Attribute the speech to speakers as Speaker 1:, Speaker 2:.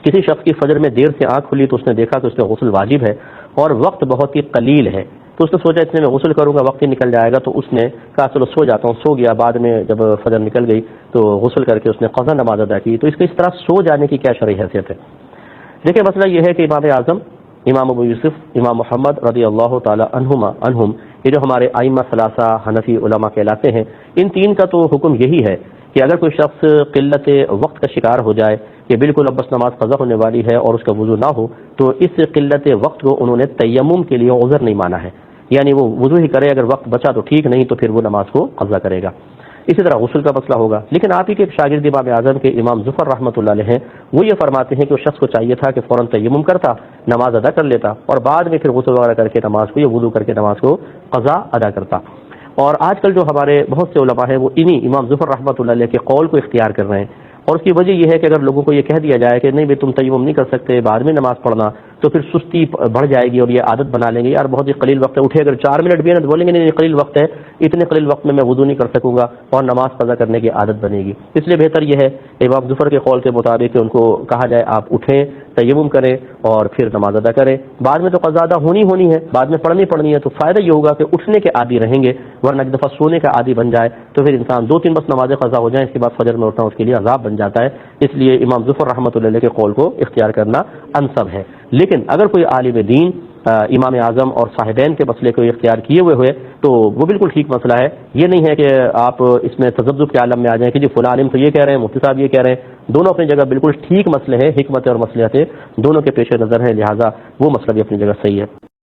Speaker 1: کسی شخص کی فجر میں دیر سے آنکھ کھلی تو اس نے دیکھا کہ اس میں غسل واجب ہے اور وقت بہت ہی قلیل ہے، تو اس نے سوچا اتنے میں غسل کروں گا وقت ہی نکل جائے گا، تو اس نے کہا چلو سو جاتا ہوں، سو گیا، بعد میں جب فجر نکل گئی تو غسل کر کے اس نے قضا نماز ادا کی، تو اس طرح سو جانے کی کیا شرعی حیثیت ہے؟ دیکھیں مسئلہ یہ ہے کہ امام اعظم امام ابو یوسف امام محمد رضی اللہ تعالی عنہم یہ جو ہمارے ائمہ ثلاثہ حنفی علماء کہلاتے ہیں، ان تین کا تو حکم یہی ہے کہ اگر کوئی شخص قلت وقت کا شکار ہو جائے کہ بالکل اب بس نماز قضا ہونے والی ہے اور اس کا وضو نہ ہو، تو اس قلت وقت کو انہوں نے تیمم کے لیے عذر نہیں مانا ہے، یعنی وہ وضو ہی کرے، اگر وقت بچا تو ٹھیک، نہیں تو پھر وہ نماز کو قضا کرے گا۔ اسی طرح غسل کا مسئلہ ہوگا، لیکن آپ ہی کے ایک شاگرد امام اعظم کے امام ظفر رحمۃ اللہ علیہ ہیں، وہ یہ فرماتے ہیں کہ اس شخص کو چاہیے تھا کہ فوراً تیمم کرتا، نماز ادا کر لیتا اور بعد میں پھر غسل وغیرہ کر کے نماز کو یا وضو کر کے نماز کو قضا ادا کرتا۔ اور آج کل جو ہمارے بہت سے علماء ہیں وہ انہی امام ظفر رحمۃ اللہ علیہ کے قول کو اختیار کر رہے ہیں، اور اس کی وجہ یہ ہے کہ اگر لوگوں کو یہ کہہ دیا جائے کہ نہیں بھائی تم تیمم نہیں کر سکتے، بعد میں نماز پڑھنا، تو پھر سستی بڑھ جائے گی اور یہ عادت بنا لیں گے، یار بہت ہی قلیل وقت ہے، اٹھے اگر 4 منٹ بھی ہے نا تو بولیں گے نہیں قلیل وقت ہے، اتنے قلیل وقت میں وضو نہیں کر سکوں گا اور نماز قضا کرنے کی عادت بنے گی۔ اس لیے بہتر یہ ہے امام ظفر کے قول کے مطابق کہ ان کو کہا جائے آپ اٹھیں، تیمم کریں اور پھر نماز ادا کریں، بعد میں تو قضا ادا ہونی ہے، بعد میں پڑھنی ہے، تو فائدہ یہ ہوگا کہ اٹھنے کے عادی رہیں گے، ورنہ ایک دفعہ سونے کا عادی بن جائے تو پھر انسان 2-3 بس نمازیں قضا ہو جائیں، اس کے بعد فجر میں اٹھنا اس کے لیے عذاب بن جاتا ہے، اس لیے امام ظفر رحمۃ اللہ علیہ کے قول کو اختیار کرنا انسب ہے۔ لیکن اگر کوئی عالم دین امام اعظم اور صاحبین کے مسئلے کو اختیار کیے ہوئے تو وہ بالکل ٹھیک مسئلہ ہے، یہ نہیں ہے کہ آپ اس میں تذبذب کے عالم میں آ جائیں کہ جی فلاں عالم تو یہ کہہ رہے ہیں، مفتی صاحب یہ کہہ رہے ہیں، دونوں اپنی جگہ بالکل ٹھیک مسئلے ہیں، حکمت اور مصلحت دونوں کے پیش نظر ہیں، لہٰذا وہ مسئلہ بھی اپنی جگہ صحیح ہے۔